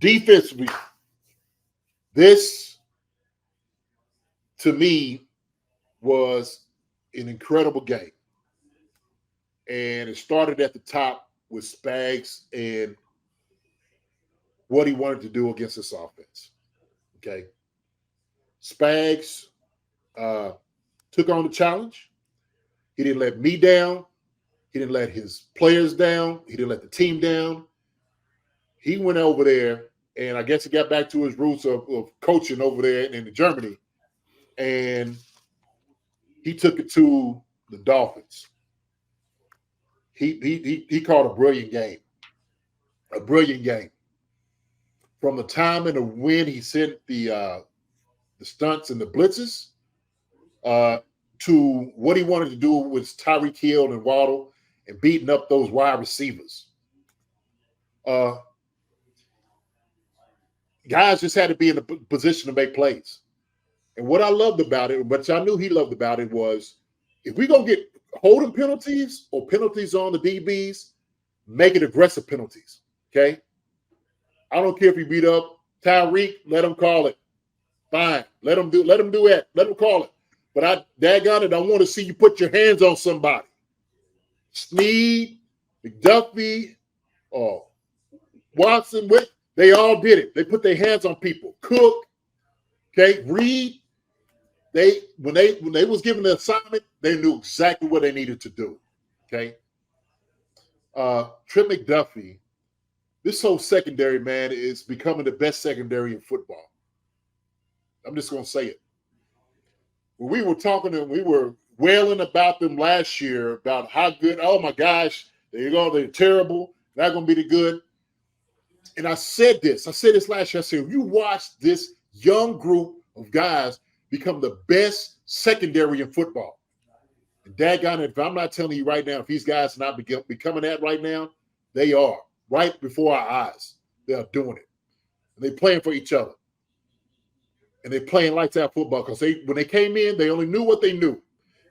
defensively, this to me was an incredible game. And it started at the top with Spags and what he wanted to do against this offense. Okay. Spags took on the challenge. He didn't let me down. He didn't let his players down. He didn't let the team down. He went over there, and I guess he got back to his roots of coaching over there in Germany, and he took it to the Dolphins. He called a brilliant game. A brilliant game. From the time and the when he sent the stunts and the blitzes to what he wanted to do with Tyreek Hill and Waddle and beating up those wide receivers. Guys just had to be in a position to make plays. And what I loved about it, which I knew he loved about it, was if we're going to get holding penalties or penalties on the DBs, make it aggressive penalties, okay? I don't care if you beat up Tyreek, let him call it. Fine. Let him do that. Let him call it. But I want to see you put your hands on somebody. Snead, McDuffie, Watson, they all did it. They put their hands on people. Cook, okay, Reed. When they was given the assignment, they knew exactly what they needed to do. Okay. Trip McDuffie, this whole secondary, man, is becoming the best secondary in football. I'm just gonna say it. When we were talking to them, we were wailing about them last year about how good, oh my gosh, they're terrible, not gonna be the good. And I said this last year. I said, you watch this young group of guys become the best secondary in football. And daggone it, if I'm not telling you right now, if these guys are not becoming that right now, they are. Right before our eyes, they are doing it. And they're playing for each other. And they're playing lights out football because when they came in, they only knew what they knew.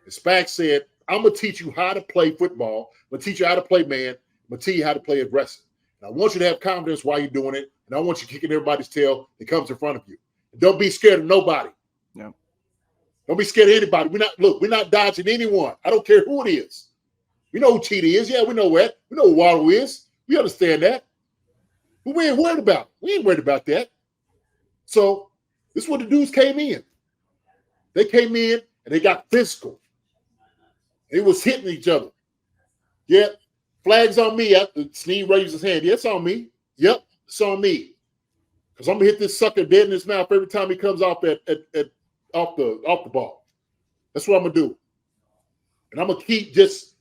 And Spags said, I'm going to teach you how to play football. I'm going to teach you how to play man. I'm going to teach you how to play aggressive. I want you to have confidence while you're doing it, and I want you kicking everybody's tail that comes in front of you. And don't be scared of nobody. Yeah. Don't be scared of anybody. We're not dodging anyone. I don't care who it is. We know who Cheetah is. Yeah, we know that. We know who Waddle is. We understand that. But we ain't worried about it. We ain't worried about that. So this is what the dudes came in. They came in and they got physical. They was hitting each other. Yeah. Flags on me. Snead raised his hand. Yeah, it's on me. Yep, it's on me. Because I'm gonna hit this sucker dead in his mouth every time he comes off the ball. That's what I'm gonna do. And I'm gonna keep just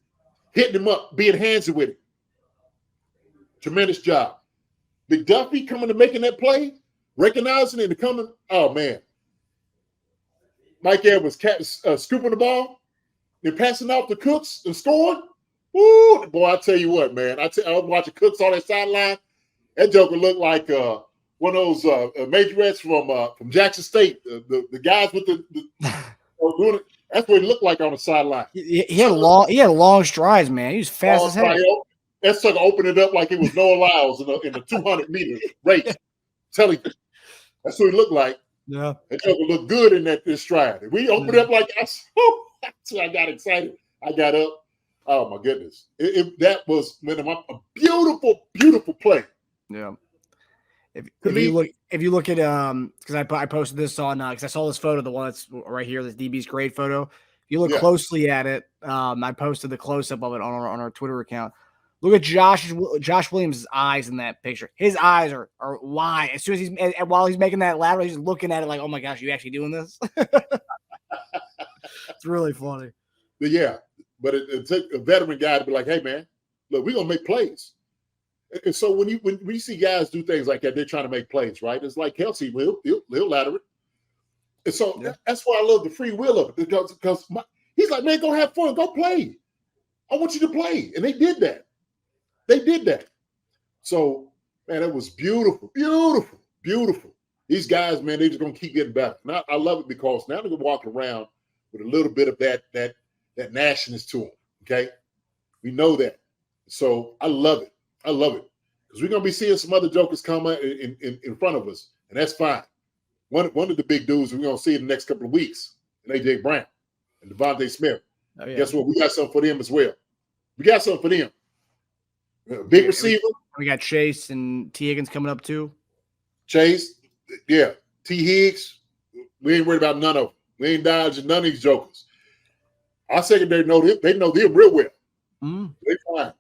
hitting him up, being handsy with him. Tremendous job. McDuffie coming to making that play, recognizing it and coming. Oh man. Mike Evans scooping the ball and passing off the Cooks and scoring. Woo, boy, I tell you what, man. I was watching Cooks on that sideline. That joker looked like one of those majorettes from Jackson State. The guys with the doing it. That's what he looked like on the sideline. He had long strides, man. He was fast as hell. That sucker opened it up like it was Noah Lyles in the 200-meter race. I'm telling you, that's what he looked like. Yeah, that joker looked good in this stride. We opened it up like that's why I got excited. I got up. Oh my goodness! That was a beautiful, beautiful play. Yeah. If you look at because I posted this on because I saw this photo, the one that's right here, this DB's grade photo. If you look closely at it, I posted the close up of it on our Twitter account. Look at Josh Williams' eyes in that picture. His eyes are wide. As soon as while he's making that lateral, he's looking at it like, oh my gosh, you actually doing this? It's really funny. But yeah. But it took a veteran guy to be like, hey, man, look, we're going to make plays. And so when you see guys do things like that, they're trying to make plays, right? It's like Kelsey, he'll ladder it. And so that's why I love the free will of it because he's like, man, go have fun. Go play. I want you to play. And they did that. So, man, it was beautiful, beautiful, beautiful. These guys, man, they're just going to keep getting better. Now, I love it because now they're going to walk around with a little bit of that nastiness to them, okay? We know that. So I love it. because we're gonna be seeing some other jokers come in front of us, and that's fine. One of the big dudes we're gonna see in the next couple of weeks, and AJ Brown and Devontae Smith. Oh, yeah. Guess what? We got something for them as well. We got something for them. Big receiver. We got Chase and T. Higgins coming up too. Chase, yeah. T. Higgs, we ain't worried about none of them. We ain't dodging none of these jokers. Our secondary know them. They know them real well. They're fine.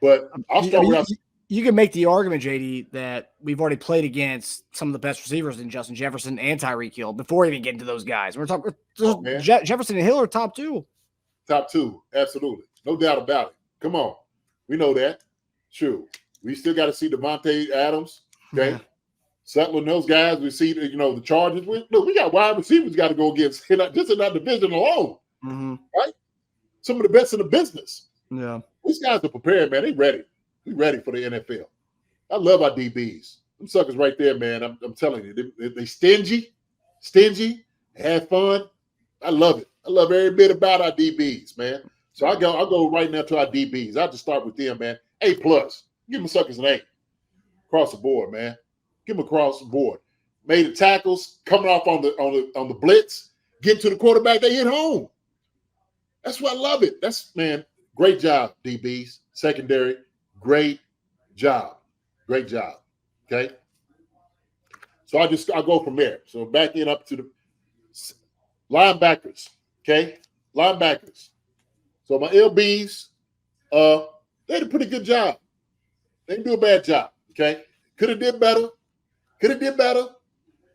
But I'll start with you can make the argument, JD, that we've already played against some of the best receivers in Justin Jefferson and Tyreek Hill before even getting to those guys. We're talking Jefferson and Hill are top two. Top two, absolutely. No doubt about it. Come on. We know that. Sure. We still got to see Devontae Adams. Okay. Yeah. Sutler and those guys. We see, the Chargers. We got wide receivers got to go against just in that division alone. Right? Some of the best in the business. Yeah. These guys are prepared, man. They ready. We ready for the NFL. I love our DBs. Them suckers right there, man. I'm telling you. They stingy, have fun. I love it. I love every bit about our DBs, man. So I'll go right now to our DBs. I'll just start with them, man. A+. Give them suckers an A. Across the board, man. Give them across the board. Made the tackles, coming off on the blitz, getting to the quarterback, they hit home. That's why I love it. Man, great job, DBs. Secondary, great job. Great job. Okay. So I'll go from there. So backing up to the linebackers. Okay. Linebackers. So my LBs, they did a pretty good job. They didn't do a bad job. Okay. Could have did better.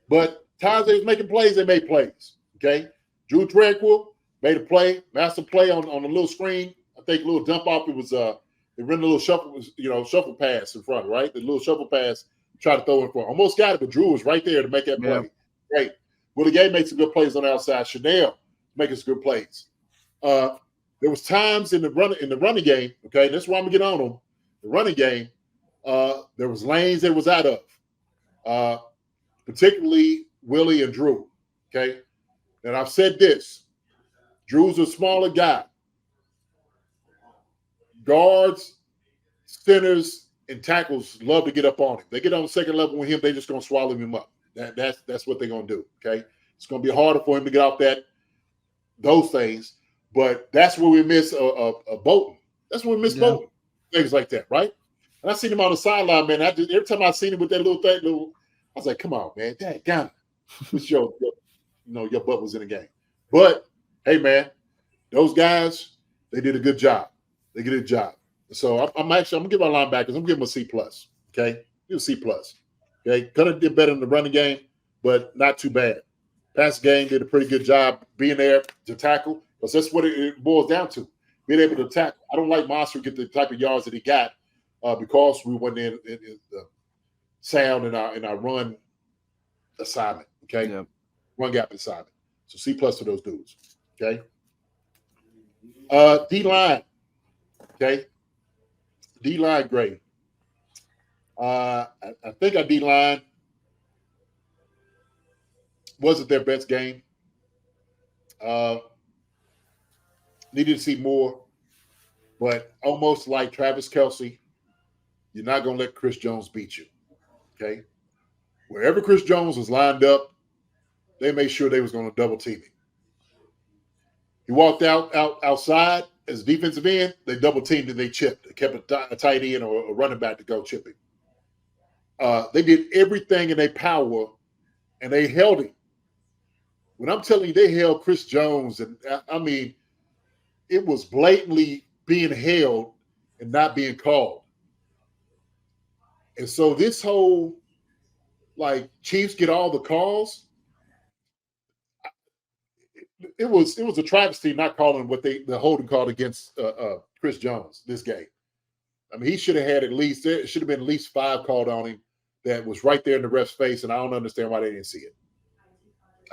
But times they was making plays, they made plays. Okay. Drew Tranquil made a play, master play on a little screen. I think a little dump off. It was they ran a little shuffle pass in front, right? The little shuffle pass, tried to throw in front. Almost got it, but Drew was right there to make that play. Yeah. Great. Willie Gay made some good plays on the outside. Chanel making some good plays. There was times in the running game, okay, and that's why I'm gonna get on them. The running game, there was lanes that was out of, particularly Willie and Drew. Okay. And I've said this. Drew's a smaller guy. Guards, centers, and tackles love to get up on him. They get on the second level with him, they're just gonna swallow him up. That's what they're gonna do. Okay. It's gonna be harder for him to get off those things, but that's where we miss a Bolton. That's where we miss Bolton. Things like that, right? And I seen him on the sideline, man. Every time I seen him with that little thing, I was like, come on, man. Dang, wish your butt was in the game. But hey, man, those guys, they did a good job. They did a good job. So I'm gonna give our linebackers, I'm gonna give them a C+. Okay, give a C+. Okay, could have did better in the running game, but not too bad. Pass game did a pretty good job being there to tackle, because that's what it boils down to. Being able to tackle. I don't like Monster get the type of yards that he got because we went in the sound in our run assignment. Okay, run gap assignment. So C+ for those dudes. Okay. D-line. Okay. D-line grade. I think our D-line wasn't their best game. Needed to see more, but almost like Travis Kelce, you're not going to let Chris Jones beat you. Okay. Wherever Chris Jones was lined up, they made sure they was going to double team him. He walked outside as a defensive end, they double teamed and they chipped. They kept a tight end or a running back to go chipping. They did everything in their power, and they held him. When I'm telling you, they held Chris Jones, and I mean, it was blatantly being held and not being called. And so this whole, Chiefs get all the calls, it was a travesty not calling what the holding called against Chris Jones this game. I mean, he should have had it should have been at least 5 called on him that was right there in the ref's face, and I don't understand why they didn't see it.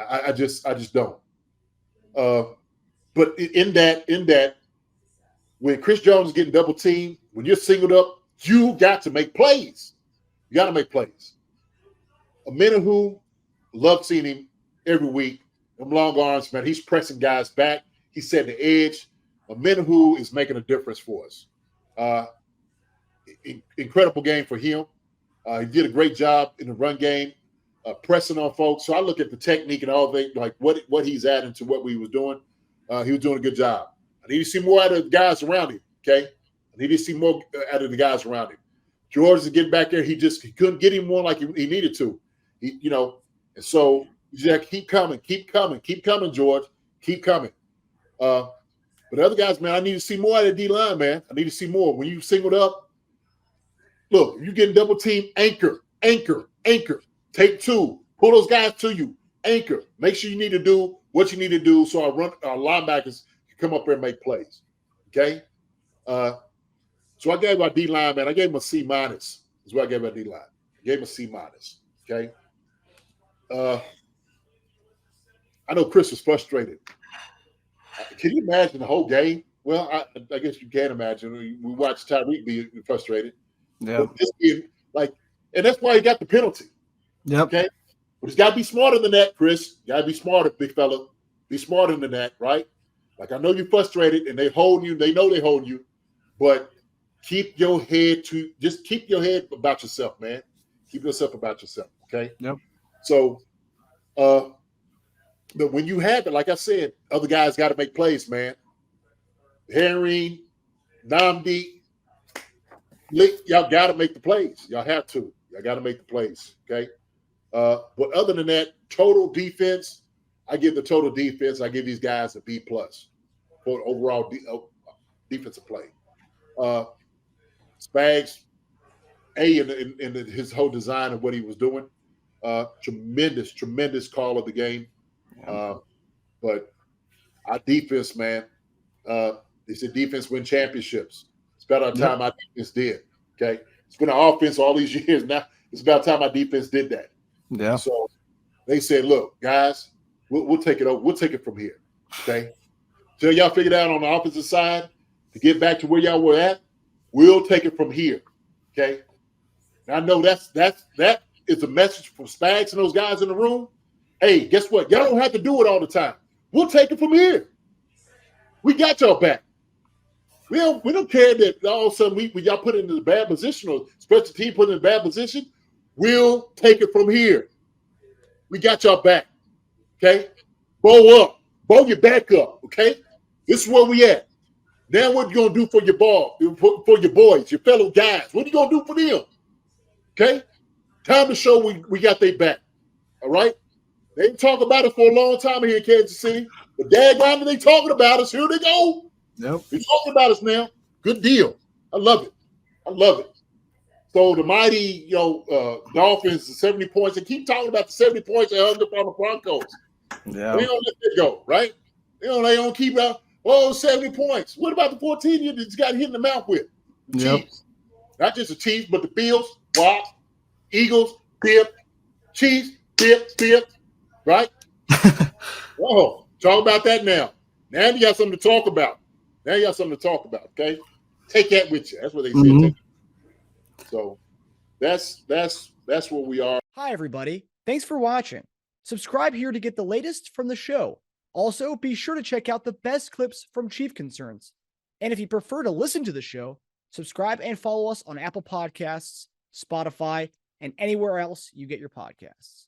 I just don't. But in that, when Chris Jones is getting double teamed, when you're singled up, you got to make plays. You got to make plays. Amenahu, love seeing him every week. Them long arms, man, he's pressing guys back. He's setting the edge. Amenahu is making a difference for us. incredible game for him. He did a great job in the run game, pressing on folks. So I look at the technique and all that, like what he's adding to what we was doing. He was doing a good job. I need to see more out of the guys around him. Okay, I need to see more out of the guys around him. George is getting back there. He couldn't get him more like he needed to. And so he's like, keep coming, George, keep coming. But the other guys, man, I need to see more out of D-line, man. I need to see more. When you singled up, look, if you're getting double team, anchor. Take two. Pull those guys to you. Anchor. Make sure you need to do what you need to do so our linebackers can come up there and make plays. Okay? So I gave our D-line, man, I gave him a C-. Is what I gave our D-line. I gave him a C-. Okay? I know Chris was frustrated. Can you imagine the whole game? Well, I guess you can imagine. We watched Tyreek be frustrated. Yeah. And that's why he got the penalty. Yep. Okay. But he's got to be smarter than that, Chris. You got to be smarter, big fella. Be smarter than that, right? Like, I know you're frustrated and they hold you. They know they hold you. But keep your head about yourself, man. Keep yourself about yourself, okay? Yep. So, but when you have it, like I said, other guys got to make plays, man. Henry, Namdi, y'all got to make the plays. Y'all have to. Y'all got to make the plays, okay? But other than that, total defense, I give the total defense, I give these guys a B+ for overall defensive play. Spags, in his whole design of what he was doing, tremendous call of the game. But our defense, man, they said defense win championships. It's about our time our defense did. Okay, it's been our offense all these years now. It's about time our defense did that. Yeah. So they said, "Look, guys, we'll take it over. We'll take it from here." Okay. Till y'all figure it out on the opposite side to get back to where y'all were at, we'll take it from here. Okay. And I know that is a message from Spags and those guys in the room. Hey, guess what? Y'all don't have to do it all the time. We'll take it from here. We got y'all back. We don't care that all of a sudden we y'all put in a bad position or special team put in a bad position. We'll take it from here. We got y'all back. Okay? Bow up. Bow your back up. Okay? This is where we at. Now what you gonna do for your ball, for your boys, your fellow guys? What are you gonna do for them? Okay? Time to show we got their back. All right? They didn't talk about it for a long time here in Kansas City. But daggone, they talking about us. Here they go. Yep. They're talking about us now. Good deal. I love it. So the mighty, Dolphins, the 70 points, they keep talking about the 70 points they hung up on the Broncos. Yeah. They don't let that go, right? They don't keep out, 70 points. What about the 14 you just got hit in the mouth with? The Chiefs. Not just the Chiefs, but the Bills, Eagles, Chiefs, right? Whoa, talk about that now. Now you got something to talk about. Okay? Take that with you. That's what they said. Mm-hmm. So that's where we are. Hi, everybody. Thanks for watching. Subscribe here to get the latest from the show. Also, be sure to check out the best clips from Chief Concerns. And if you prefer to listen to the show, subscribe and follow us on Apple Podcasts, Spotify, and anywhere else you get your podcasts.